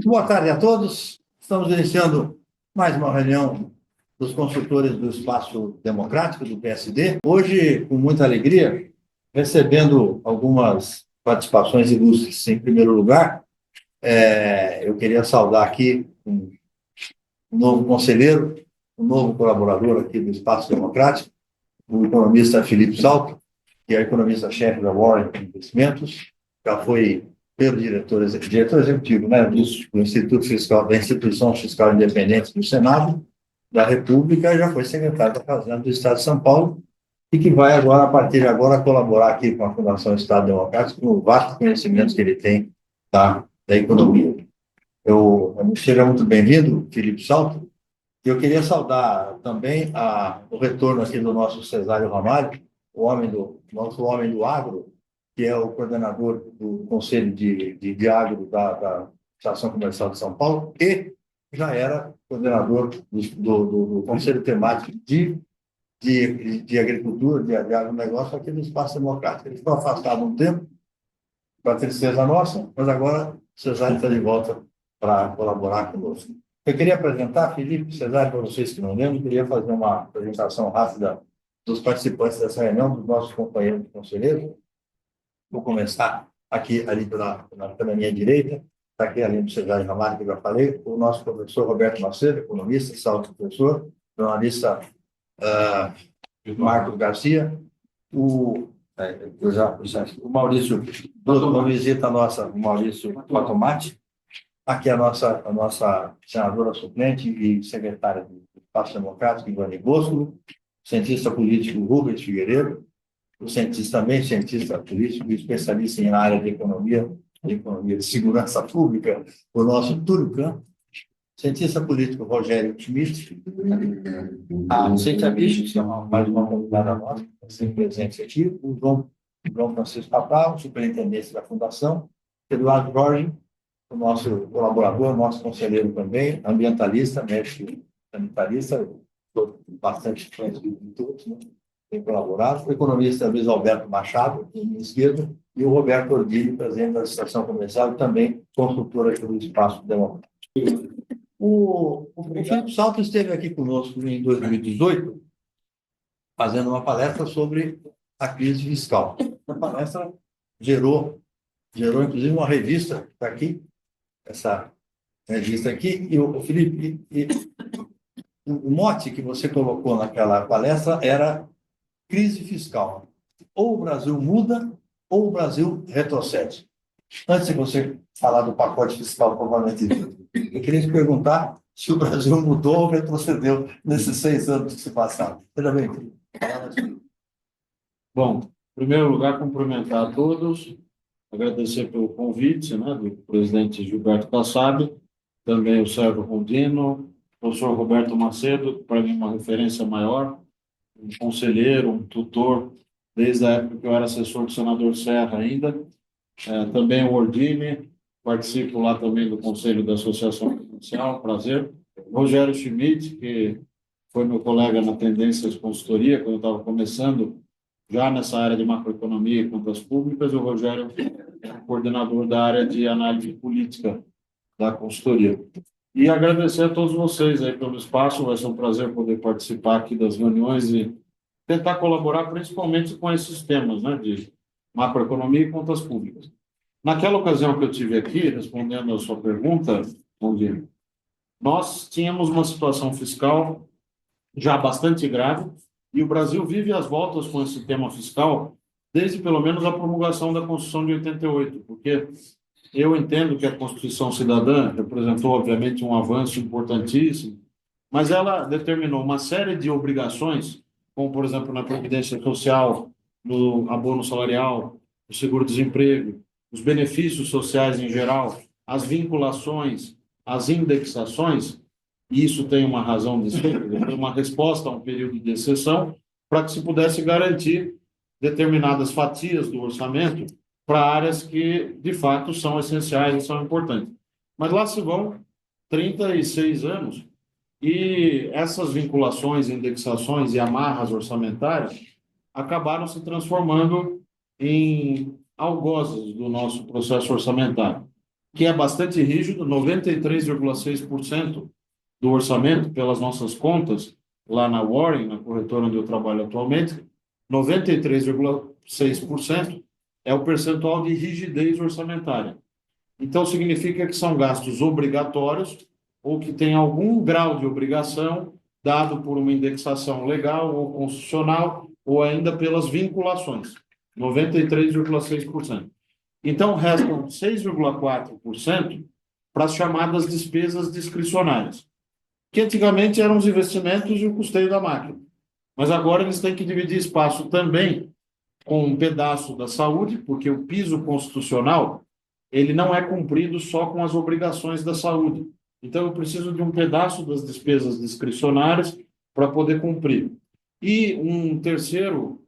Muito boa tarde a todos. Estamos iniciando mais uma reunião dos consultores do Espaço Democrático, do PSD. Hoje, com muita alegria, recebendo algumas participações ilustres. Em primeiro lugar, eu queria saudar aqui um novo conselheiro, um novo colaborador aqui do Espaço Democrático, o economista Felipe Salto, que é economista-chefe da Warren Investimentos, já foi pelo diretor executivo, né, do Instituto Fiscal, da Instituição Fiscal Independente do Senado da República, já foi secretário da Fazenda do Estado de São Paulo e que vai agora, a partir de agora, colaborar aqui com a Fundação Estado Democrático, com o vasto conhecimento que ele tem da economia. Seja muito bem-vindo, Felipe Salto. Eu queria saudar também o retorno aqui do nosso Cesário Ramalho, nosso homem do agro, que é o coordenador do Conselho de Agro da Estação Comercial de São Paulo, e já era coordenador do Conselho Temático de Agricultura, de agronegócio aqui do Espaço Democrático. Ele ficou afastado um tempo, para tristeza nossa, mas agora o Cesário está de volta para colaborar conosco. Eu queria apresentar, Felipe, Cesário, para vocês que não lembram, queria fazer uma apresentação rápida dos participantes dessa reunião, dos nossos companheiros conselheiros. Vou começar aqui, ali pela minha direita, está aqui além do Cesário Ramalho, que eu já falei, o nosso professor Roberto Macedo, economista, salve professor, jornalista Marcos Garcia, o Maurício, uma visita nossa, o Maurício Patomati, aqui a nossa senadora suplente e secretária do Espaço Democrático, Ivane Bosco, cientista político Rubens Figueiredo, o cientista político, especialista em área de economia de segurança pública, o nosso Túlio Campos, cientista político Rogério Schmidt, a Cíntia Bicho, que é mais uma convidada nossa, sempre presente aqui, o João Francisco Papal, superintendente da Fundação, Eduardo Jorge, o nosso colaborador, nosso conselheiro também, ambientalista, médico sanitarista, bastante frente de todos, né? Tem colaborado, o economista Luiz Alberto Machado, em esquerda, e o Roberto Ordilho, presidente da Associação Comercial, e também consultor aqui do Espaço Democrático. O Felipe Salto esteve aqui conosco em 2018, fazendo uma palestra sobre a crise fiscal. A palestra gerou inclusive uma revista, está aqui, essa revista aqui, e o Felipe, o mote que você colocou naquela palestra era crise fiscal. Ou o Brasil muda, ou o Brasil retrocede. Antes de você falar do pacote fiscal provavelmente dito, eu queria te perguntar se o Brasil mudou ou retrocedeu nesses 6 anos que se passaram. Seja bem-vindo. Bom, em primeiro lugar, cumprimentar a todos, agradecer pelo convite, né, do presidente Gilberto Kassab, também o Sérgio Rondino, o professor Roberto Macedo, para mim uma referência maior, um conselheiro, um tutor, desde a época que eu era assessor do senador Serra ainda, também o Ordine, participo lá também do Conselho da Associação Comercial, prazer. Rogério Schmidt, que foi meu colega na Tendências Consultoria, quando eu estava começando, já nessa área de macroeconomia e contas públicas, o Rogério é o coordenador da área de análise política da consultoria. E agradecer a todos vocês aí pelo espaço, vai ser um prazer poder participar aqui das reuniões e tentar colaborar principalmente com esses temas, né, de macroeconomia e contas públicas. Naquela ocasião que eu tive aqui, respondendo a sua pergunta, onde nós tínhamos uma situação fiscal já bastante grave, e o Brasil vive as voltas com esse tema fiscal desde pelo menos a promulgação da Constituição de 88, porque eu entendo que a Constituição Cidadã representou, obviamente, um avanço importantíssimo, mas ela determinou uma série de obrigações, como, por exemplo, na Previdência Social, no abono salarial, no seguro-desemprego, os benefícios sociais em geral, as vinculações, as indexações, e isso tem uma razão de ser, tem uma resposta a um período de exceção, para que se pudesse garantir determinadas fatias do orçamento para áreas que, de fato, são essenciais e são importantes. Mas lá se vão 36 anos e essas vinculações, indexações e amarras orçamentárias acabaram se transformando em algozes do nosso processo orçamentário. que é bastante rígido, 93,6% do orçamento, pelas nossas contas, lá na Warren, na corretora onde eu trabalho atualmente, 93,6% é o percentual de rigidez orçamentária. Então, significa que são gastos obrigatórios ou que têm algum grau de obrigação dado por uma indexação legal ou constitucional ou ainda pelas vinculações, 93,6%. Então, restam 6,4% para as chamadas despesas discricionárias, que antigamente eram os investimentos e o custeio da máquina. Mas agora eles têm que dividir espaço também com um pedaço da saúde, porque o piso constitucional ele não é cumprido só com as obrigações da saúde. Então, eu preciso de um pedaço das despesas discricionárias para poder cumprir. E um terceiro,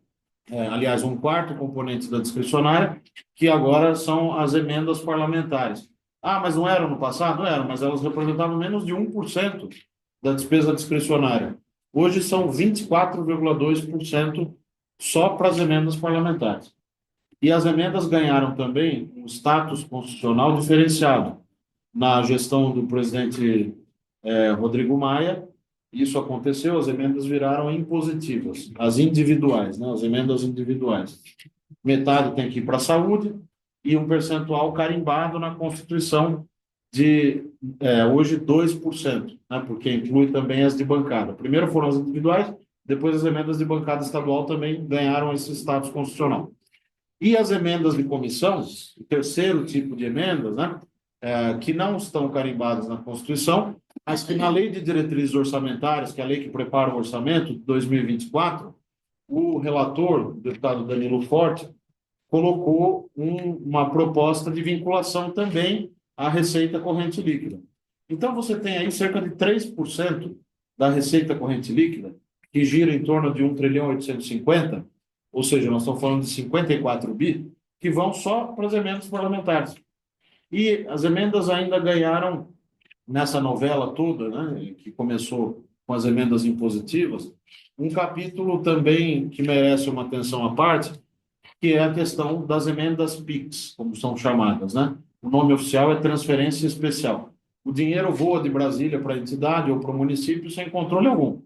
aliás, um quarto componente da discricionária, que agora são as emendas parlamentares. Ah, mas não eram no passado? Não eram, mas elas representavam menos de 1% da despesa discricionária. Hoje são 24,2% só para as emendas parlamentares. E as emendas ganharam também um status constitucional diferenciado. Na gestão do presidente Rodrigo Maia, isso aconteceu, as emendas viraram impositivas, as individuais, né, as emendas individuais. Metade tem que ir para a saúde e um percentual carimbado na Constituição de hoje 2%, né, porque inclui também as de bancada. Primeiro foram as individuais, depois as emendas de bancada estadual também ganharam esse status constitucional. E as emendas de comissão, o terceiro tipo de emendas, né, que não estão carimbadas na Constituição, mas que na Lei de Diretrizes Orçamentárias, que é a lei que prepara o orçamento de 2024, o relator, o deputado Danilo Forte, colocou uma proposta de vinculação também à receita corrente líquida. Então, você tem aí cerca de 3% da receita corrente líquida, que gira em torno de 1 trilhão 850, ou seja, nós estamos falando de 54 bi, que vão só para as emendas parlamentares. E as emendas ainda ganharam, nessa novela toda, né, que começou com as emendas impositivas, um capítulo também que merece uma atenção à parte, que é a questão das emendas PIX, como são chamadas, né? O nome oficial é transferência especial. O dinheiro voa de Brasília para a entidade ou para o município sem controle algum.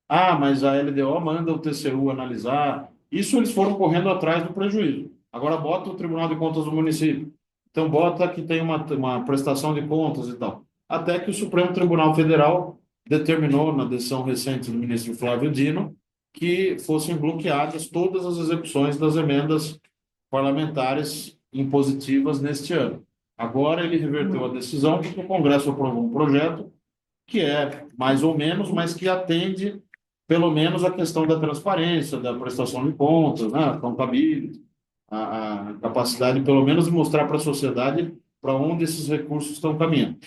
Ah, mas a LDO manda o TCU analisar. Isso eles foram correndo atrás do prejuízo. Agora bota o Tribunal de Contas do município. Então bota que tem uma prestação de contas e tal. Até que o Supremo Tribunal Federal determinou, na decisão recente do ministro Flávio Dino, que fossem bloqueadas todas as execuções das emendas parlamentares impositivas neste ano. Agora ele reverteu a decisão porque o Congresso aprovou um projeto que é mais ou menos, mas que atende pelo menos a questão da transparência, da prestação de contas, né, accountability, a capacidade pelo menos de mostrar para a sociedade para onde esses recursos estão caminhando.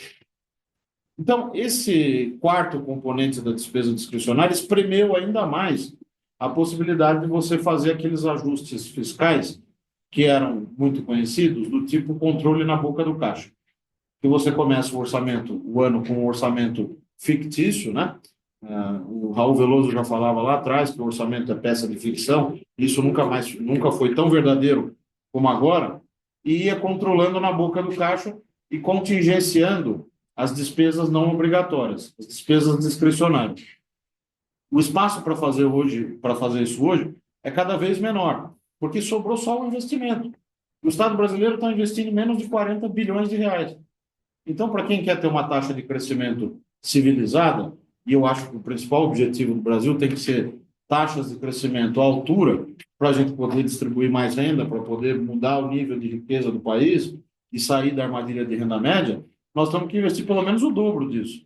Então, esse quarto componente da despesa discricionária espremeu ainda mais a possibilidade de você fazer aqueles ajustes fiscais que eram muito conhecidos, do tipo controle na boca do caixa. Que você começa o orçamento, o ano com um orçamento fictício, né? O Raul Veloso já falava lá atrás que o orçamento é peça de ficção, isso nunca foi tão verdadeiro como agora, e ia controlando na boca do caixa e contingenciando as despesas não obrigatórias, as despesas discricionárias. O espaço para fazer isso hoje é cada vez menor, porque sobrou só o investimento. O Estado brasileiro está investindo menos de 40 bilhões de reais. Então, para quem quer ter uma taxa de crescimento civilizada, e eu acho que o principal objetivo do Brasil tem que ser taxas de crescimento à altura, para a gente poder distribuir mais renda, para poder mudar o nível de riqueza do país e sair da armadilha de renda média, nós temos que investir pelo menos o dobro disso.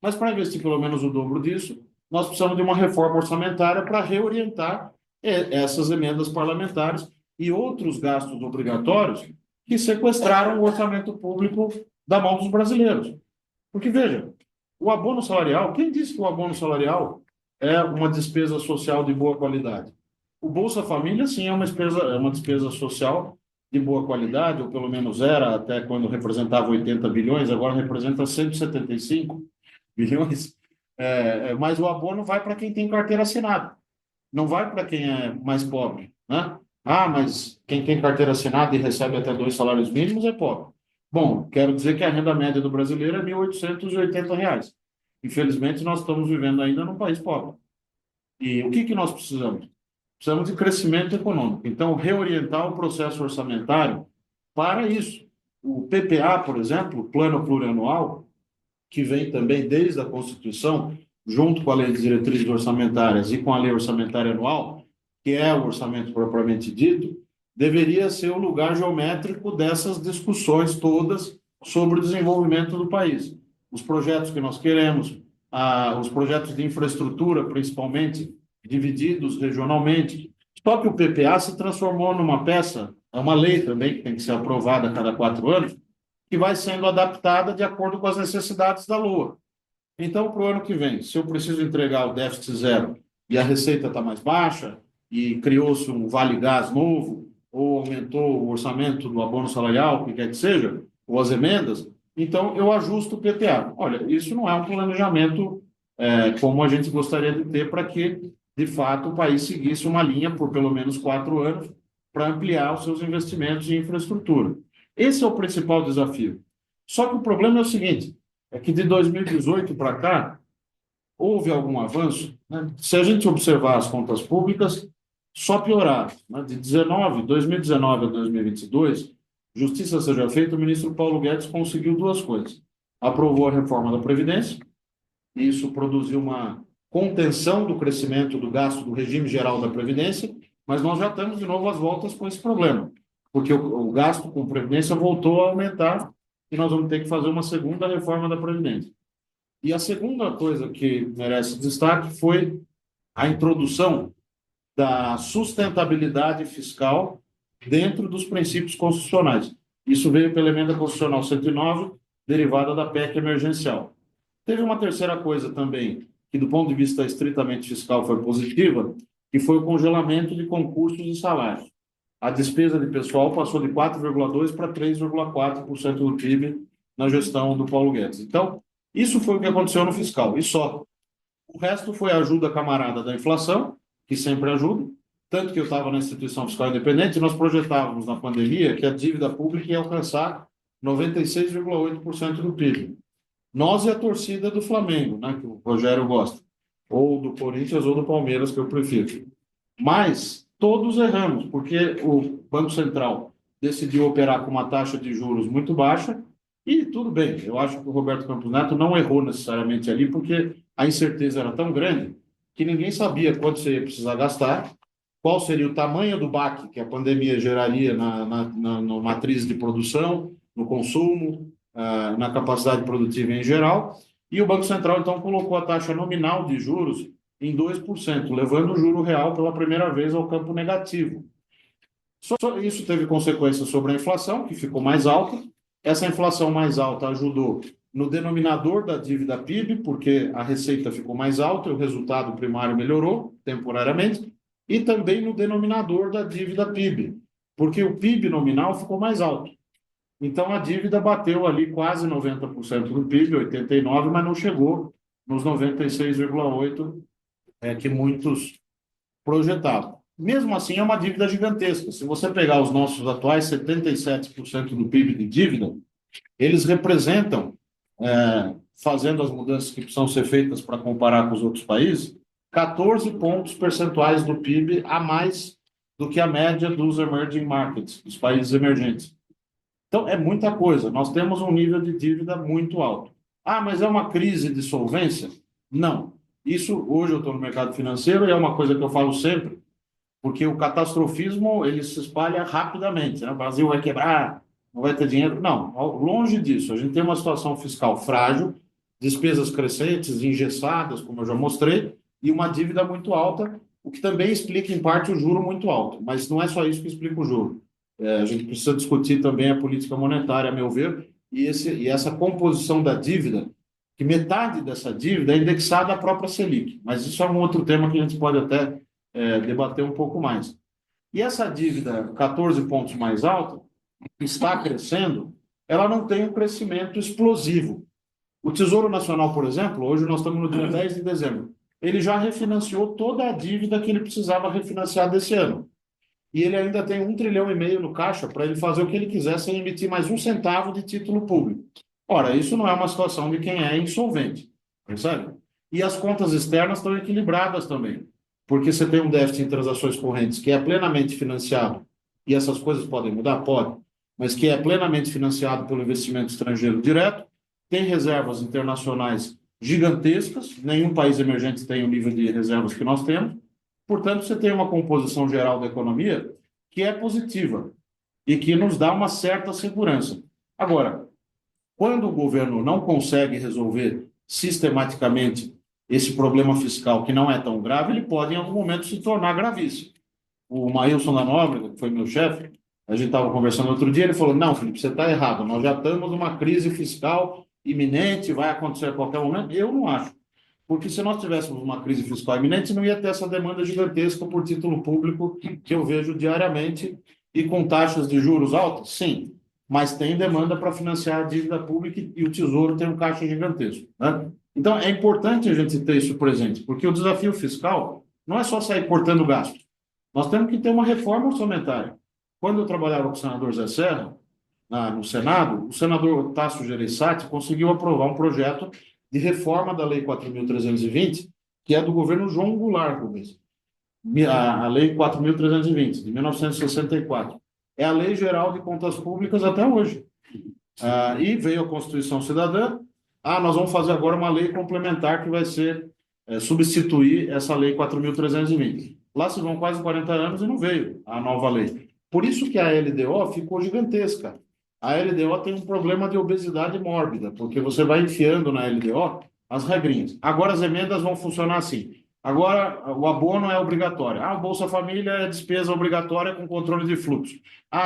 Mas para investir pelo menos o dobro disso, nós precisamos de uma reforma orçamentária para reorientar essas emendas parlamentares e outros gastos obrigatórios que sequestraram o orçamento público da mão dos brasileiros. Porque, veja, o abono salarial, quem disse que o abono salarial é uma despesa social de boa qualidade? O Bolsa Família, sim, é uma despesa social de boa qualidade, ou pelo menos era até quando representava 80 bilhões, agora representa 175 bilhões. Mas o abono vai para quem tem carteira assinada, não vai para quem é mais pobre, né? Ah, mas quem tem carteira assinada e recebe até 2 salários mínimos é pobre. Bom, quero dizer que a renda média do brasileiro é R$ 1.880. Infelizmente, nós estamos vivendo ainda num país pobre. E o que que nós precisamos? Precisamos de crescimento econômico. Então, reorientar o processo orçamentário para isso. O PPA, por exemplo, Plano Plurianual, que vem também desde a Constituição, junto com a Lei de Diretrizes Orçamentárias e com a Lei Orçamentária Anual, que é o orçamento propriamente dito, deveria ser o lugar geométrico dessas discussões todas sobre o desenvolvimento do país. Os projetos que nós queremos, os projetos de infraestrutura, principalmente, divididos regionalmente. Só que o PPA se transformou numa peça, é uma lei também que tem que ser aprovada a cada 4 anos, que vai sendo adaptada de acordo com as necessidades da Lua. Então, para o ano que vem, se eu preciso entregar o déficit zero e a receita está mais baixa, e criou-se um Vale Gás novo, ou aumentou o orçamento do abono salarial, o que quer que seja, ou as emendas, então eu ajusto o PPA. Olha, isso não é um planejamento como a gente gostaria de ter para que, de fato, o país seguisse uma linha por pelo menos 4 anos para ampliar os seus investimentos em infraestrutura. Esse é o principal desafio. Só que o problema é o seguinte, é que de 2018 para cá, houve algum avanço, né? Se a gente observar as contas públicas, só pioraram, né? De 2019 a 2022, justiça seja feita, o ministro Paulo Guedes conseguiu duas coisas. Aprovou a reforma da Previdência, e isso produziu uma contenção do crescimento do gasto do regime geral da Previdência, mas nós já estamos de novo às voltas com esse problema, porque o gasto com Previdência voltou a aumentar e nós vamos ter que fazer uma segunda reforma da Previdência. E a segunda coisa que merece destaque foi a introdução da sustentabilidade fiscal dentro dos princípios constitucionais. Isso veio pela emenda constitucional 109, derivada da PEC emergencial. Teve uma terceira coisa também, que do ponto de vista estritamente fiscal foi positiva, que foi o congelamento de concursos e salários. A despesa de pessoal passou de 4,2% para 3,4% do PIB na gestão do Paulo Guedes. Então, isso foi o que aconteceu no fiscal, e só. O resto foi a ajuda camarada da inflação, que sempre ajuda, tanto que eu estava na instituição fiscal independente, e nós projetávamos na pandemia que a dívida pública ia alcançar 96,8% do PIB. Nós e a torcida do Flamengo, né, que o Rogério gosta, ou do Corinthians ou do Palmeiras, que eu prefiro. Mas todos erramos, porque o Banco Central decidiu operar com uma taxa de juros muito baixa, e tudo bem, eu acho que o Roberto Campos Neto não errou necessariamente ali, porque a incerteza era tão grande que ninguém sabia quanto você ia precisar gastar, qual seria o tamanho do baque que a pandemia geraria na matriz de produção, no consumo, na capacidade produtiva em geral, e o Banco Central, então, colocou a taxa nominal de juros em 2%, levando o juro real pela primeira vez ao campo negativo. Só isso teve consequências sobre a inflação, que ficou mais alta. Essa inflação mais alta ajudou no denominador da dívida PIB, porque a receita ficou mais alta e o resultado primário melhorou temporariamente, e também no denominador da dívida PIB, porque o PIB nominal ficou mais alto. Então, a dívida bateu ali quase 90% do PIB, 89%, mas não chegou nos 96,8% que muitos projetavam. Mesmo assim, é uma dívida gigantesca. Se você pegar os nossos atuais 77% do PIB de dívida, eles representam, fazendo as mudanças que precisam ser feitas para comparar com os outros países, 14 pontos percentuais do PIB a mais do que a média dos emerging markets, dos países emergentes. Então, é muita coisa. Nós temos um nível de dívida muito alto. Ah, mas é uma crise de solvência? Não. Isso, hoje eu estou no mercado financeiro e é uma coisa que eu falo sempre, porque o catastrofismo ele se espalha rapidamente, né? O Brasil vai quebrar, não vai ter dinheiro. Não, longe disso. A gente tem uma situação fiscal frágil, despesas crescentes, engessadas, como eu já mostrei, e uma dívida muito alta, o que também explica, em parte, o juro muito alto. Mas não é só isso que explica o juro. A gente precisa discutir também a política monetária, a meu ver, e essa composição da dívida, que metade dessa dívida é indexada à própria Selic. Mas isso é um outro tema que a gente pode até debater um pouco mais. E essa dívida, 14 pontos mais alta, que está crescendo, ela não tem um crescimento explosivo. O Tesouro Nacional, por exemplo, hoje nós estamos no dia 10 de dezembro, ele já refinanciou toda a dívida que ele precisava refinanciar desse ano. e ele ainda tem 1,5 trilhão no caixa para ele fazer o que ele quiser sem emitir mais um centavo de título público. Ora, isso não é uma situação de quem é insolvente, percebe? E as contas externas estão equilibradas também, porque você tem um déficit em transações correntes que é plenamente financiado, e essas coisas podem mudar? Pode, mas que é plenamente financiado pelo investimento estrangeiro direto, tem reservas internacionais gigantescas, nenhum país emergente tem o nível de reservas que nós temos, portanto, você tem uma composição geral da economia que é positiva e que nos dá uma certa segurança. Agora, quando o governo não consegue resolver sistematicamente esse problema fiscal, que não é tão grave, ele pode, em algum momento, se tornar gravíssimo. O Maílson da Nóbrega, que foi meu chefe, a gente estava conversando outro dia, ele falou, não, Felipe, você está errado, nós já estamos numa crise fiscal iminente, vai acontecer a qualquer momento. Eu não acho. Porque se nós tivéssemos uma crise fiscal iminente, não ia ter essa demanda gigantesca por título público que eu vejo diariamente e com taxas de juros altas? Sim, mas tem demanda para financiar a dívida pública e o Tesouro tem um caixa gigantesco, né? Então, é importante a gente ter isso presente, porque o desafio fiscal não é só sair cortando gasto. Nós temos que ter uma reforma orçamentária. Quando eu trabalhava com o senador Zé Serra, no Senado, o senador Tasso Gereissati conseguiu aprovar um projeto de reforma da Lei 4.320, que é do governo João Goulart, Rubens. A Lei 4.320, de 1964. É a Lei Geral de Contas Públicas até hoje. E veio a Constituição Cidadã. Nós vamos fazer agora uma lei complementar que vai ser substituir essa Lei 4.320. Lá se vão quase 40 anos e não veio a nova lei. Por isso que a LDO ficou gigantesca. A LDO tem um problema de obesidade mórbida, porque você vai enfiando na LDO as regrinhas. Agora as emendas vão funcionar assim. Agora o abono é obrigatório. O Bolsa Família é despesa obrigatória com controle de fluxo.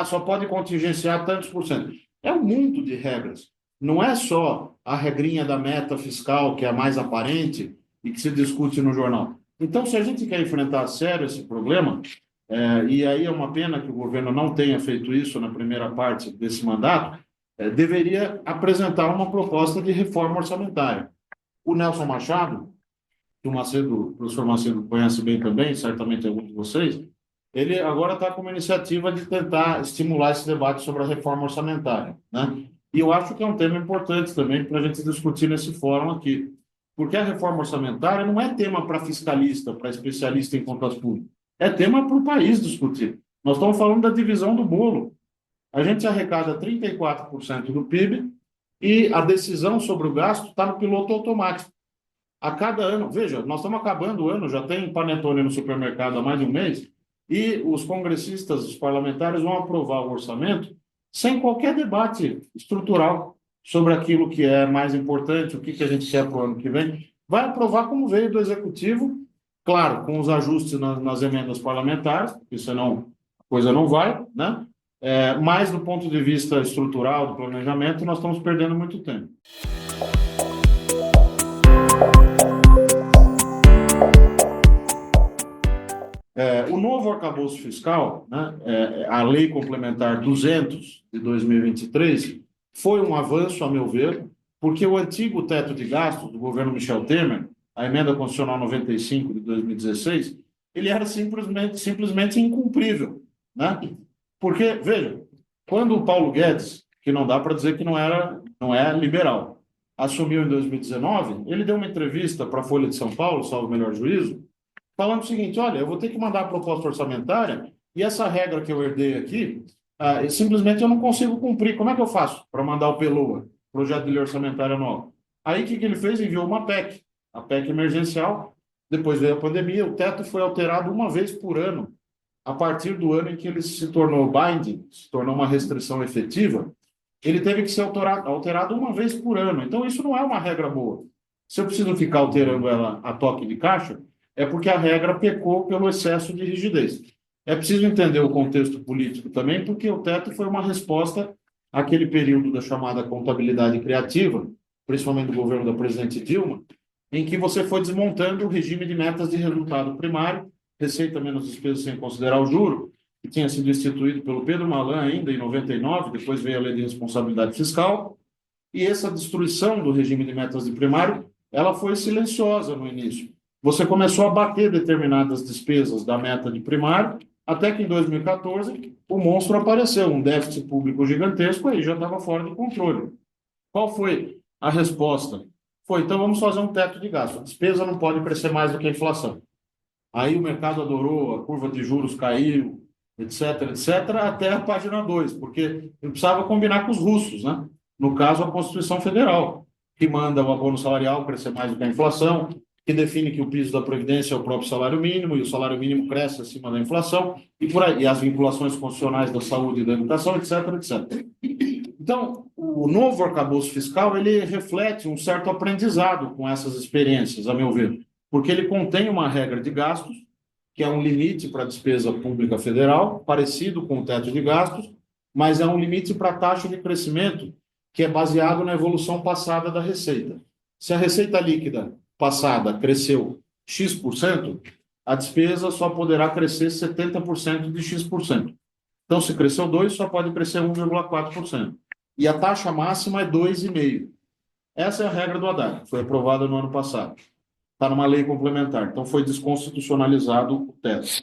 Só pode contingenciar tantos por cento. É um mundo de regras. Não é só a regrinha da meta fiscal, que é a mais aparente e que se discute no jornal. Então, se a gente quer enfrentar a sério esse problema, e aí é uma pena que o governo não tenha feito isso na primeira parte desse mandato, deveria apresentar uma proposta de reforma orçamentária. O Nelson Machado, que o professor Macedo conhece bem também, certamente alguns de vocês, ele agora está com uma iniciativa de tentar estimular esse debate sobre a reforma orçamentária, né? E eu acho que é um tema importante também para a gente discutir nesse fórum aqui, porque a reforma orçamentária não é tema para fiscalista, para especialista em contas públicas, é tema para o país discutir. Nós estamos falando da divisão do bolo. A gente arrecada 34% do PIB e a decisão sobre o gasto está no piloto automático. A cada ano, veja, nós estamos acabando o ano, já tem panetone no supermercado há mais de um mês, e os congressistas, os parlamentares vão aprovar o orçamento sem qualquer debate estrutural sobre aquilo que é mais importante, o que a gente quer para o ano que vem. Vai aprovar como veio do Executivo, claro, com os ajustes nas emendas parlamentares, porque senão a coisa não vai, né? Mas do ponto de vista estrutural, do planejamento, nós estamos perdendo muito tempo. O novo arcabouço fiscal, né, a Lei Complementar 200 de 2023, foi um avanço, a meu ver, porque o antigo teto de gastos do governo Michel Temer, a emenda constitucional 95 de 2016, ele era simplesmente incumprível, né? Porque, veja, quando o Paulo Guedes, que não dá para dizer que não é liberal, assumiu em 2019, ele deu uma entrevista para a Folha de São Paulo, salvo o melhor juízo, falando o seguinte, olha, eu vou ter que mandar a proposta orçamentária e essa regra que eu herdei aqui, simplesmente eu não consigo cumprir. Como é que eu faço para mandar o PLOA, Projeto de Lei Orçamentária Anual? Aí o que ele fez? Enviou uma PEC, a PEC emergencial, depois veio a pandemia, o teto foi alterado uma vez por ano, a partir do ano em que ele se tornou binding, se tornou uma restrição efetiva, ele teve que ser alterado uma vez por ano. Então isso não é uma regra boa. Se eu preciso ficar alterando ela a toque de caixa, é porque a regra pecou pelo excesso de rigidez. É preciso entender o contexto político também, porque o teto foi uma resposta àquele período da chamada contabilidade criativa, principalmente do governo da presidente Dilma, em que você foi desmontando o regime de metas de resultado primário, receita menos despesa sem considerar o juro, que tinha sido instituído pelo Pedro Malan ainda em 99, depois veio a Lei de Responsabilidade Fiscal, e essa destruição do regime de metas de primário, ela foi silenciosa no início. Você começou a bater determinadas despesas da meta de primário Até que em 2014 o monstro apareceu, um déficit público gigantesco, aí já estava fora de controle. Qual foi a resposta? Foi, então vamos fazer um teto de gasto. A despesa não pode crescer mais do que a inflação. Aí o mercado adorou, a curva de juros caiu, etc, etc, até a página 2, porque ele precisava combinar com os russos, né? No caso, a Constituição Federal, que manda o abono salarial crescer mais do que a inflação, que define que o piso da Previdência é o próprio salário mínimo, e o salário mínimo cresce acima da inflação, e por aí, e as vinculações constitucionais da saúde e da educação, etc, etc. Então, o novo arcabouço fiscal, ele reflete um certo aprendizado com essas experiências, a meu ver, porque ele contém uma regra de gastos, que é um limite para a despesa pública federal, parecido com o teto de gastos, mas é um limite para a taxa de crescimento, que é baseado na evolução passada da receita. Se a receita líquida passada cresceu X%, a despesa só poderá crescer 70% de X%. Então, se cresceu 2, só pode crescer 1,4%. E a taxa máxima é 2,5%. Essa é a regra do Haddad, que foi aprovada no ano passado. Está numa lei complementar. Então, foi desconstitucionalizado o teto.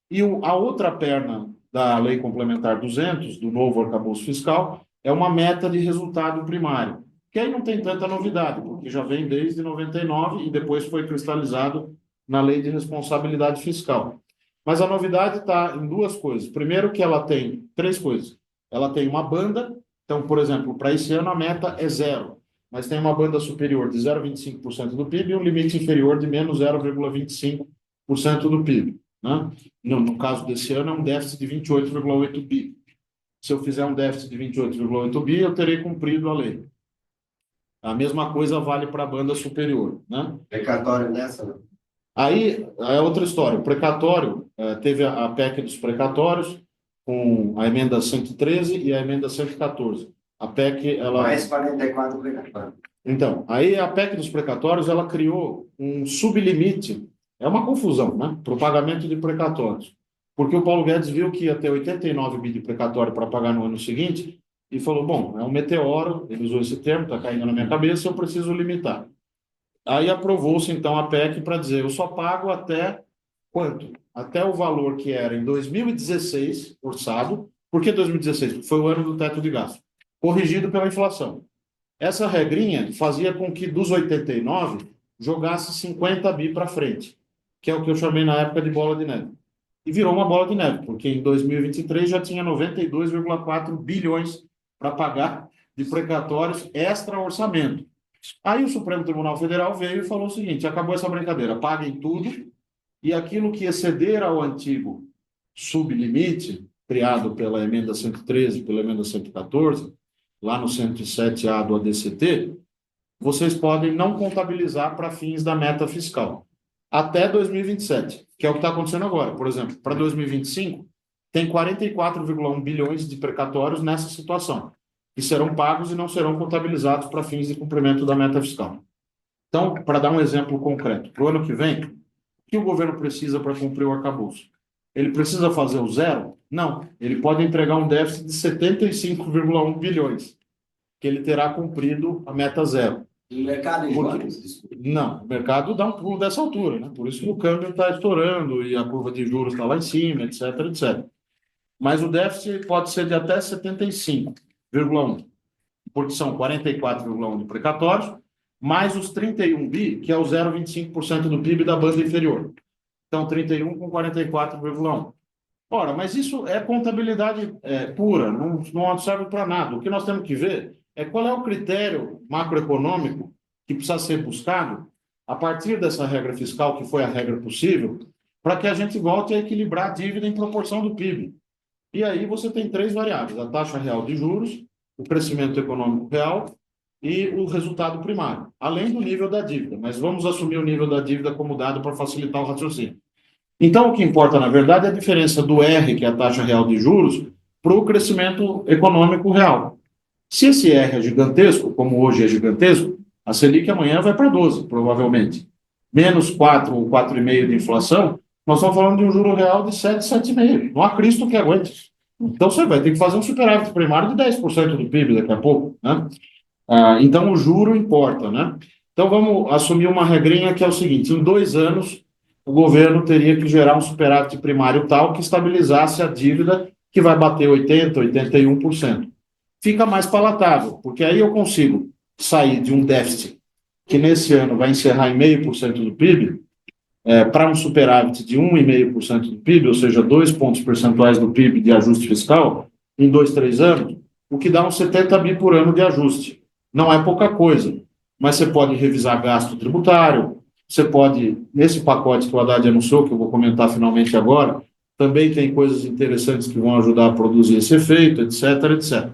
E a outra perna da lei complementar 200, do novo arcabouço fiscal, é uma meta de resultado primário, que aí não tem tanta novidade, porque já vem desde 99 e depois foi cristalizado na lei de responsabilidade fiscal. Mas a novidade está em duas coisas. Primeiro, que ela tem três coisas. Ela tem uma banda, então, por exemplo, para esse ano a meta é 0, mas tem uma banda superior de 0,25% do PIB e um limite inferior de menos 0,25% do PIB. Né? No caso desse ano, é um déficit de 28,8 bi. Se eu fizer um déficit de 28,8 bi, eu terei cumprido a lei. A mesma coisa vale para a banda superior. Né? Precatório nessa, não? Aí é outra história. O precatório, teve a PEC dos precatórios, com a emenda 113 e a emenda 114. A PEC, ela... Mais 44 precatórios. Então, aí a PEC dos precatórios, ela criou um sublimite, é uma confusão, né, para o pagamento de precatórios. Porque o Paulo Guedes viu que ia ter 89 bi de precatório para pagar no ano seguinte e falou, bom, é um meteoro, ele usou esse termo, está caindo na minha cabeça, eu preciso limitar. Aí aprovou-se, então, a PEC para dizer, eu só pago até quanto? Até o valor que era em 2016, orçado. Por que 2016? Porque foi o ano do teto de gasto, corrigido pela inflação. Essa regrinha fazia com que dos 89 jogasse 50 bi para frente, que é o que eu chamei na época de bola de neve. E virou uma bola de neve, porque em 2023 já tinha 92,4 bilhões para pagar de precatórios extra-orçamento. Aí o Supremo Tribunal Federal veio e falou o seguinte, acabou essa brincadeira, paguem tudo, e aquilo que exceder ao antigo sublimite, criado pela emenda 113, pela emenda 114, lá no 107A do ADCT, vocês podem não contabilizar para fins da meta fiscal, até 2027, que é o que está acontecendo agora. Por exemplo, para 2025, tem 44,1 bilhões de precatórios nessa situação, que serão pagos e não serão contabilizados para fins de cumprimento da meta fiscal. Então, para dar um exemplo concreto, para o ano que vem, o que o governo precisa para cumprir o arcabouço? Ele precisa fazer o zero? Não. Ele pode entregar um déficit de 75,1 bilhões, que ele terá cumprido a meta zero. E o mercado Porque... Não, o mercado dá um pulo dessa altura, né? Por isso que o câmbio está estourando e a curva de juros está lá em cima, etc, etc. Mas o déficit pode ser de até 75,1, porque são 44,1 de precatórios, mais os 31 bi, que é o 0,25% do PIB da banda inferior. Então, 31 com 44,1. Ora, mas isso é contabilidade pura, não serve para nada. O que nós temos que ver é qual é o critério macroeconômico que precisa ser buscado a partir dessa regra fiscal, que foi a regra possível, para que a gente volte a equilibrar a dívida em proporção do PIB. E aí você tem três variáveis, a taxa real de juros, o crescimento econômico real e o resultado primário, além do nível da dívida. Mas vamos assumir o nível da dívida como dado para facilitar o raciocínio. Então, o que importa, na verdade, é a diferença do R, que é a taxa real de juros, para o crescimento econômico real. Se esse R é gigantesco, como hoje é gigantesco, a Selic amanhã vai para 12, provavelmente. Menos 4 ou 4,5 de inflação, nós estamos falando de um juro real de 7, 7,5. Não há Cristo que aguente. Então, você vai ter que fazer um superávit primário de 10% do PIB daqui a pouco, né? Então, o juro importa, né? Então, vamos assumir uma regrinha que é o seguinte, em 2 anos, o governo teria que gerar um superávit primário tal que estabilizasse a dívida, que vai bater 80%, 81%. Fica mais palatável, porque aí eu consigo sair de um déficit que nesse ano vai encerrar em 0,5% do PIB, para um superávit de 1,5% do PIB, ou seja, 2 pontos percentuais do PIB de ajuste fiscal, em 2, 3 anos, o que dá uns 70 bi por ano de ajuste. Não é pouca coisa, mas você pode revisar gasto tributário, você pode, nesse pacote que o Haddad anunciou, que eu vou comentar finalmente agora, também tem coisas interessantes que vão ajudar a produzir esse efeito, etc, etc.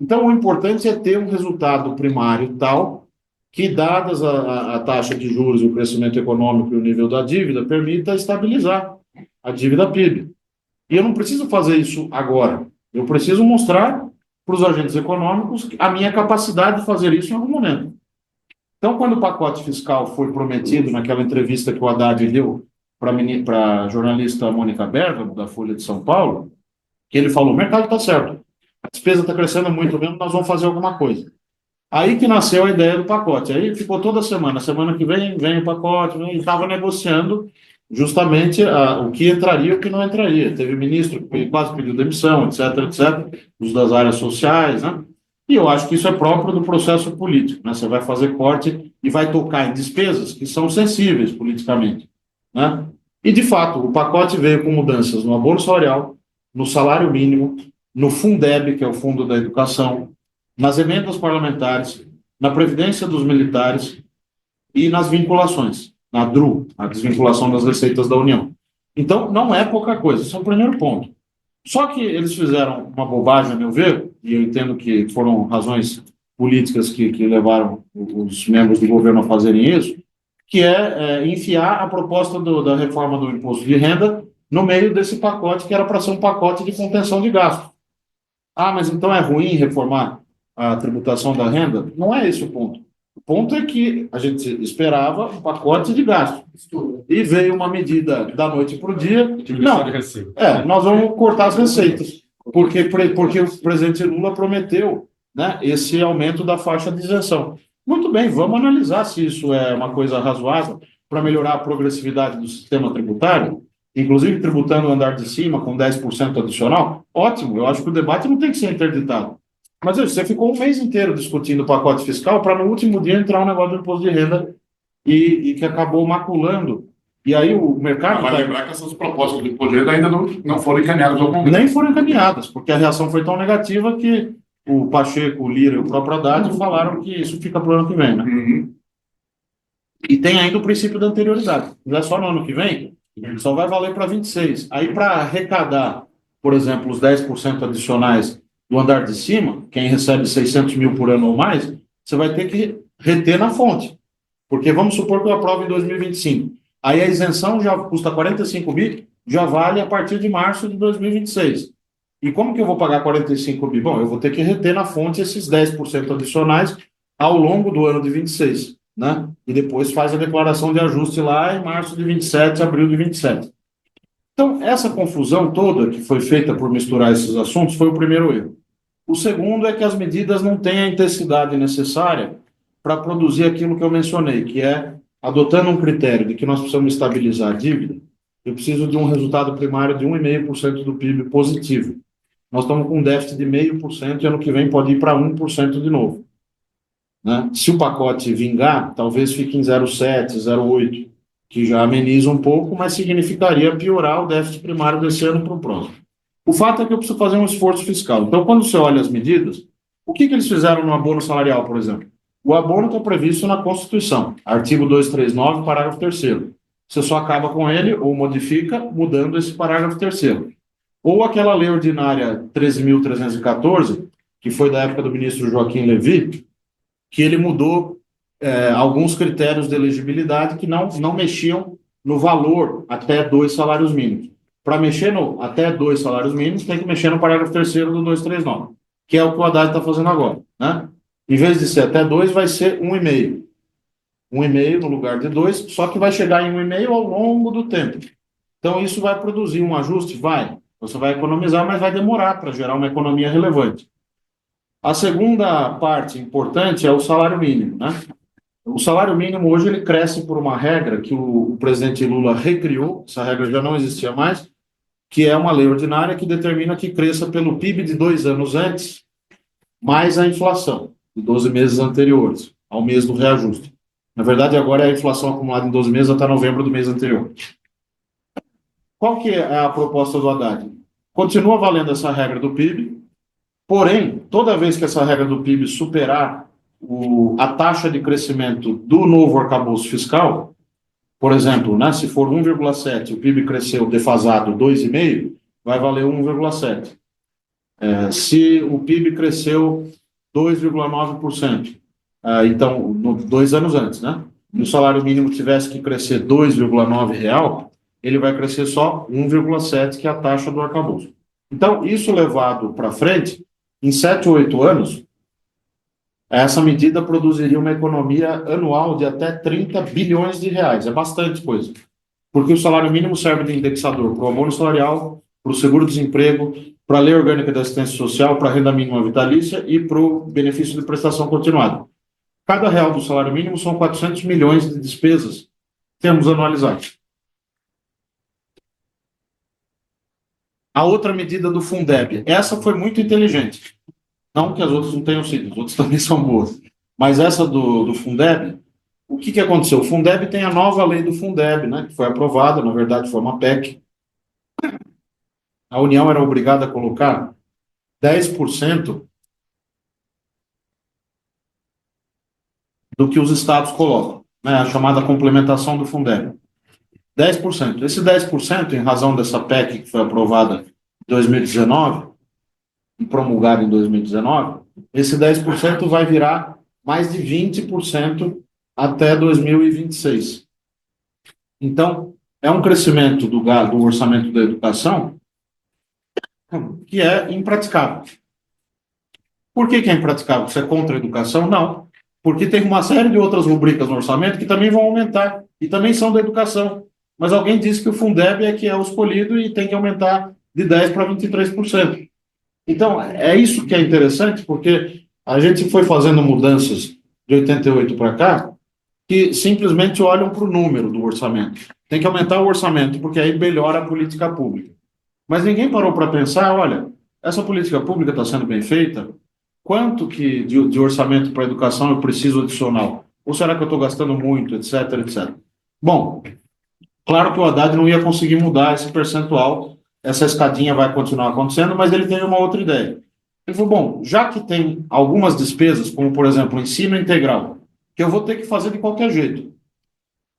Então, o importante é ter um resultado primário tal que, dadas a taxa de juros, o crescimento econômico e o nível da dívida, permita estabilizar a dívida PIB. E eu não preciso fazer isso agora. Eu preciso mostrar para os agentes econômicos a minha capacidade de fazer isso em algum momento. Então, quando o pacote fiscal foi prometido, naquela entrevista que o Haddad deu para a jornalista Mônica Bergamo, da Folha de São Paulo, que ele falou, o mercado está certo, a despesa está crescendo muito mesmo, nós vamos fazer alguma coisa. Aí que nasceu a ideia do pacote. Aí ficou toda semana que vem o pacote, e estava negociando justamente o que entraria e o que não entraria. Teve ministro que quase pediu demissão, etc, etc, os das áreas sociais, né? E eu acho que isso é próprio do processo político, né? Você vai fazer corte e vai tocar em despesas que são sensíveis politicamente, né? E, de fato, o pacote veio com mudanças no abono salarial, no salário mínimo, no Fundeb, que é o Fundo da Educação, nas emendas parlamentares, na Previdência dos Militares e nas vinculações, na DRU, a desvinculação das receitas da União. Então, não é pouca coisa, esse é o primeiro ponto. Só que eles fizeram uma bobagem, a meu ver, e eu entendo que foram razões políticas que levaram os membros do governo a fazerem isso, que é enfiar a proposta da reforma do imposto de renda no meio desse pacote, que era para ser um pacote de contenção de gastos. Ah, mas então é ruim reformar a tributação da renda? Não é esse o ponto. O ponto é que a gente esperava um pacote de gasto. E veio uma medida da noite para o dia. Não, nós vamos cortar as receitas. Porque o presidente Lula prometeu, né, esse aumento da faixa de isenção. Muito bem, vamos analisar se isso é uma coisa razoável para melhorar a progressividade do sistema tributário, inclusive tributando o andar de cima com 10% adicional. Ótimo, eu acho que o debate não tem que ser interditado. Mas você ficou um mês inteiro discutindo o pacote fiscal para no último dia entrar um negócio do imposto de renda e que acabou maculando. E aí o mercado... Vale lembrar que essas propostas do imposto de renda ainda não foram encaminhadas ao Congresso. Nem foram encaminhadas, porque a reação foi tão negativa que o Pacheco, o Lira e o próprio Haddad falaram que isso fica para o ano que vem, né? Uhum. E tem ainda o princípio da anterioridade. Não é só no ano que vem, só vai valer para 26. Aí, para arrecadar, por exemplo, os 10% adicionais do andar de cima, quem recebe 600 mil por ano ou mais, você vai ter que reter na fonte. Porque vamos supor que eu aprove em 2025. Aí a isenção já custa 45 bi, já vale a partir de março de 2026. E como que eu vou pagar 45 bi? Bom, eu vou ter que reter na fonte esses 10% adicionais ao longo do ano de 26, né? E depois faz a declaração de ajuste lá em março de 27, abril de 27. Então, essa confusão toda que foi feita por misturar esses assuntos foi o primeiro erro. O segundo é que as medidas não têm a intensidade necessária para produzir aquilo que eu mencionei, que é, adotando um critério de que nós precisamos estabilizar a dívida, eu preciso de um resultado primário de 1,5% do PIB positivo. Nós estamos com um déficit de 0,5% e ano que vem pode ir para 1% de novo, né? Se o pacote vingar, talvez fique em 0,7%, 0,8%, que já ameniza um pouco, mas significaria piorar o déficit primário desse ano para o próximo. O fato é que eu preciso fazer um esforço fiscal. Então, quando você olha as medidas, o que eles fizeram no abono salarial, por exemplo? O abono está previsto na Constituição, artigo 239, parágrafo 3º. Você só acaba com ele ou modifica mudando esse parágrafo 3º. Ou aquela lei ordinária 13.314, que foi da época do ministro Joaquim Levy, que ele mudou alguns critérios de elegibilidade que não mexiam no valor até 2 salários mínimos. Para mexer no até 2 salários mínimos, tem que mexer no parágrafo 3º do 239, que é o que o Haddad está fazendo agora, né? Em vez de ser até 2, vai ser 1,5. 1,5 no lugar de 2, só que vai chegar em 1,5 ao longo do tempo. Então, isso vai produzir um ajuste? Vai. Você vai economizar, mas vai demorar para gerar uma economia relevante. A segunda parte importante é o salário mínimo, né? O salário mínimo hoje ele cresce por uma regra que o presidente Lula recriou, essa regra já não existia mais, que é uma lei ordinária que determina que cresça pelo PIB de 2 anos antes, mais a inflação de 12 meses anteriores, ao mês do reajuste. Na verdade, agora é a inflação acumulada em 12 meses até novembro do mês anterior. Qual que é a proposta do Haddad? Continua valendo essa regra do PIB, porém, toda vez que essa regra do PIB superar a taxa de crescimento do novo arcabouço fiscal, por exemplo, né, se for 1,7, o PIB cresceu defasado 2,5, vai valer 1,7. Se o PIB cresceu 2,9%, então, 2 anos antes, né? E o salário mínimo tivesse que crescer 2,9 real, ele vai crescer só 1,7, que é a taxa do arcabouço. Então, isso levado para frente, em 7 ou 8 anos, essa medida produziria uma economia anual de até 30 bilhões de reais. É bastante coisa. Porque o salário mínimo serve de indexador para o abono salarial, para o seguro-desemprego, para a lei orgânica da assistência social, para a renda mínima vitalícia e para o benefício de prestação continuada. Cada real do salário mínimo são 400 milhões de despesas, temos anualizados. A outra medida do Fundeb, essa foi muito inteligente. Não que as outras não tenham sido, as outras também são boas. Mas essa do Fundeb, o que aconteceu? O Fundeb tem a nova lei do Fundeb, né, que foi aprovada, na verdade foi uma PEC. A União era obrigada a colocar 10% do que os estados colocam, né, a chamada complementação do Fundeb. 10%. Esse 10%, em razão dessa PEC que foi aprovada em 2019 e promulgada em 2019, esse 10% vai virar mais de 20% até 2026. Então, é um crescimento do orçamento da educação que é impraticável. Por que é impraticável? Você é contra a educação? Não. Porque tem uma série de outras rubricas no orçamento que também vão aumentar e também são da educação. Mas alguém disse que o Fundeb é que é o escolhido e tem que aumentar de 10% para 23%. Então, é isso que é interessante, porque a gente foi fazendo mudanças de 88 para cá que simplesmente olham para o número do orçamento. Tem que aumentar o orçamento, porque aí melhora a política pública. Mas ninguém parou para pensar, olha, essa política pública está sendo bem feita? Quanto que de orçamento para a educação eu preciso adicional? Ou será que eu estou gastando muito, etc, etc. Bom, claro que o Haddad não ia conseguir mudar esse percentual, essa escadinha vai continuar acontecendo, mas ele teve uma outra ideia. Ele falou, bom, já que tem algumas despesas, como por exemplo o ensino integral, que eu vou ter que fazer de qualquer jeito,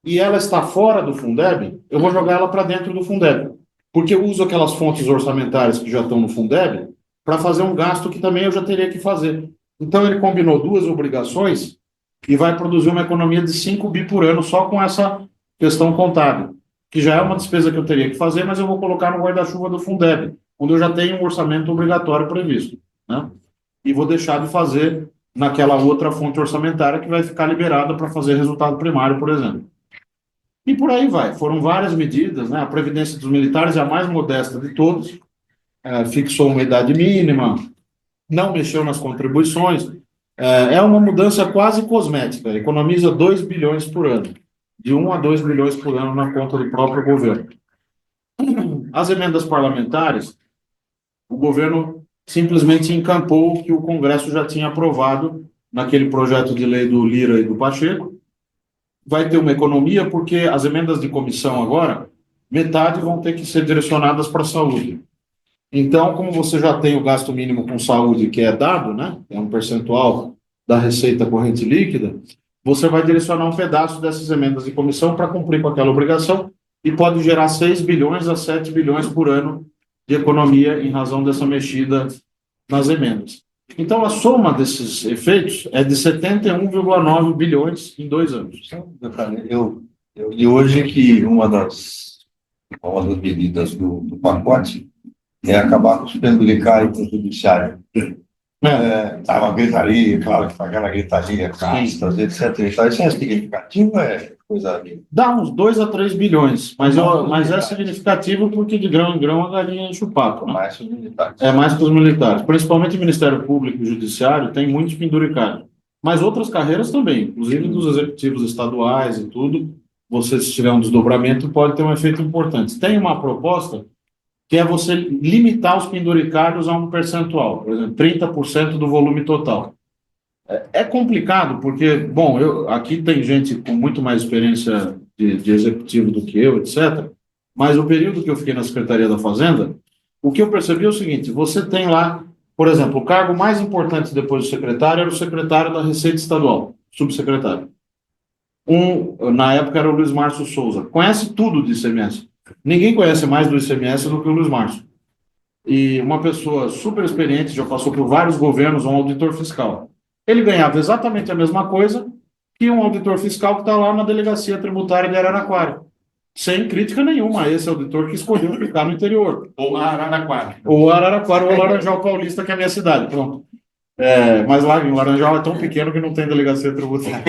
e ela está fora do Fundeb, eu vou jogar ela para dentro do Fundeb, porque eu uso aquelas fontes orçamentárias que já estão no Fundeb para fazer um gasto que também eu já teria que fazer. Então ele combinou duas obrigações e vai produzir uma economia de 5 bi por ano só com essa questão contábil, que já é uma despesa que eu teria que fazer, mas eu vou colocar no guarda-chuva do Fundeb, onde eu já tenho um orçamento obrigatório previsto, né? E vou deixar de fazer naquela outra fonte orçamentária que vai ficar liberada para fazer resultado primário, por exemplo. E por aí vai. Foram várias medidas, né? A Previdência dos Militares é a mais modesta de todos, fixou uma idade mínima, não mexeu nas contribuições, é uma mudança quase cosmética, economiza 2 bilhões por ano, de 1 a 2 bilhões por ano na conta do próprio governo. As emendas parlamentares, o governo simplesmente encampou o que o Congresso já tinha aprovado naquele projeto de lei do Lira e do Pacheco. Vai ter uma economia porque as emendas de comissão agora, metade vão ter que ser direcionadas para a saúde. Então, como você já tem o gasto mínimo com saúde que é dado, né, é um percentual da receita corrente líquida, você vai direcionar um pedaço dessas emendas de comissão para cumprir com aquela obrigação e pode gerar 6 bilhões a 7 bilhões por ano de economia em razão dessa mexida nas emendas. Então, a soma desses efeitos é de 71,9 bilhões em 2 anos. Eu li hoje que uma das medidas do pacote é acabar com os penduricários judiciários. Tá uma gritaria, claro que tá aquela gritaria, castas, etc. E tal. Isso é significativo, é coisa ali. Dá uns 2 a 3 bilhões, mas é significativo porque de grão em grão a galinha enche o papo, né? Mais os militares. É mais para os militares. Principalmente o Ministério Público e o Judiciário tem muitos penduricalhos. Mas outras carreiras também, inclusive dos executivos estaduais e tudo. Você, se tiver um desdobramento, pode ter um efeito importante. Tem uma proposta que é você limitar os penduricalhos a um percentual, por exemplo, 30% do volume total. É complicado, porque, bom, aqui tem gente com muito mais experiência de executivo do que eu, etc., mas o período que eu fiquei na Secretaria da Fazenda, o que eu percebi é o seguinte, você tem lá, por exemplo, o cargo mais importante depois do secretário era o secretário da Receita Estadual, subsecretário. Na época era o Luiz Márcio Souza, conhece tudo de ICMS. Ninguém conhece mais do ICMS do que o Luiz Márcio. E uma pessoa super experiente, já passou por vários governos, um auditor fiscal. Ele ganhava exatamente a mesma coisa que um auditor fiscal que está lá na Delegacia Tributária de Araraquara. Sem crítica nenhuma a esse auditor que escolheu ficar no interior. Ou Araraquara. Ou Araraquara ou Laranjal Paulista, que é a minha cidade. Pronto. Mas lá em Laranjal é tão pequeno que não tem delegacia tributária.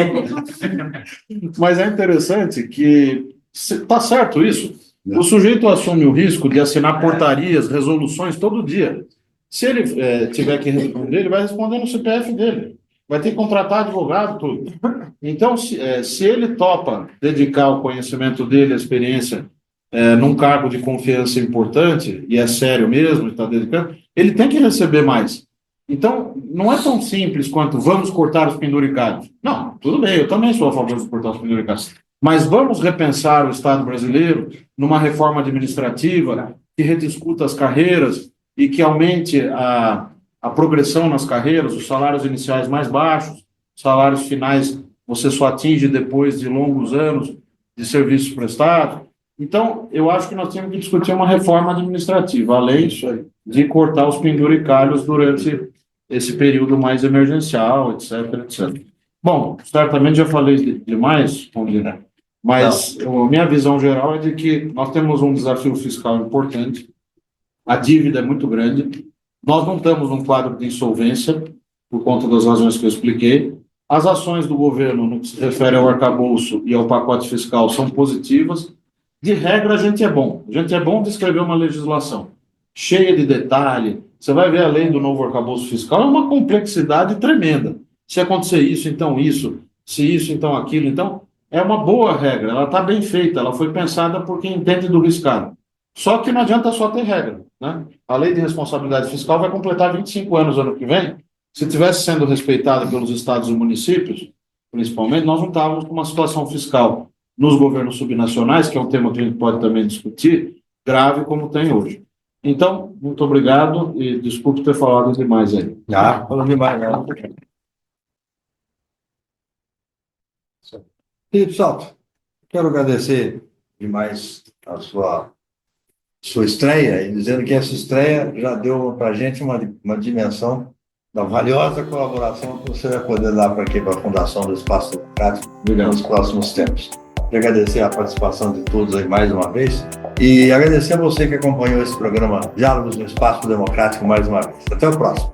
Mas é interessante que está certo isso. O sujeito assume o risco de assinar portarias, resoluções todo dia. Se ele tiver que responder, ele vai responder no CPF dele. Vai ter que contratar advogado, tudo. Então, se ele topa dedicar o conhecimento dele, a experiência, num cargo de confiança importante, e é sério mesmo, está dedicando, ele tem que receber mais. Então, não é tão simples quanto vamos cortar os penduricalhos. Não, tudo bem, eu também sou a favor de cortar os penduricalhos. Mas vamos repensar o Estado brasileiro numa reforma administrativa que rediscuta as carreiras e que aumente a progressão nas carreiras, os salários iniciais mais baixos, salários finais você só atinge depois de longos anos de serviços prestados. Então, eu acho que nós temos que discutir uma reforma administrativa, além de cortar os penduricalhos durante esse período mais emergencial, etc, etc. Bom, certamente já falei demais, Rondina, mas a minha visão geral é de que nós temos um desafio fiscal importante, a dívida é muito grande, nós não estamos num quadro de insolvência, por conta das razões que eu expliquei, as ações do governo, no que se refere ao arcabouço e ao pacote fiscal, são positivas, de regra a gente é bom de escrever uma legislação cheia de detalhe, você vai ver a lei do novo arcabouço fiscal, é uma complexidade tremenda, se acontecer isso, então isso, se isso, então aquilo, então é uma boa regra, ela está bem feita, ela foi pensada por quem entende do riscado. Só que não adianta só ter regra, né? A lei de responsabilidade fiscal vai completar 25 anos ano que vem. Se tivesse sendo respeitada pelos estados e municípios, principalmente, nós não estávamos com uma situação fiscal nos governos subnacionais, que é um tema que a gente pode também discutir, grave como tem hoje. Então, muito obrigado e desculpe ter falado demais aí. Falou demais, não. Felipe Salto, quero agradecer demais a sua estreia, e dizendo que essa estreia já deu para a gente uma dimensão da valiosa colaboração que você vai poder dar para a Fundação do Espaço Democrático nos próximos tempos. Quero agradecer a participação de todos aí mais uma vez e agradecer a você que acompanhou esse programa Diálogos no Espaço Democrático mais uma vez. Até o próximo.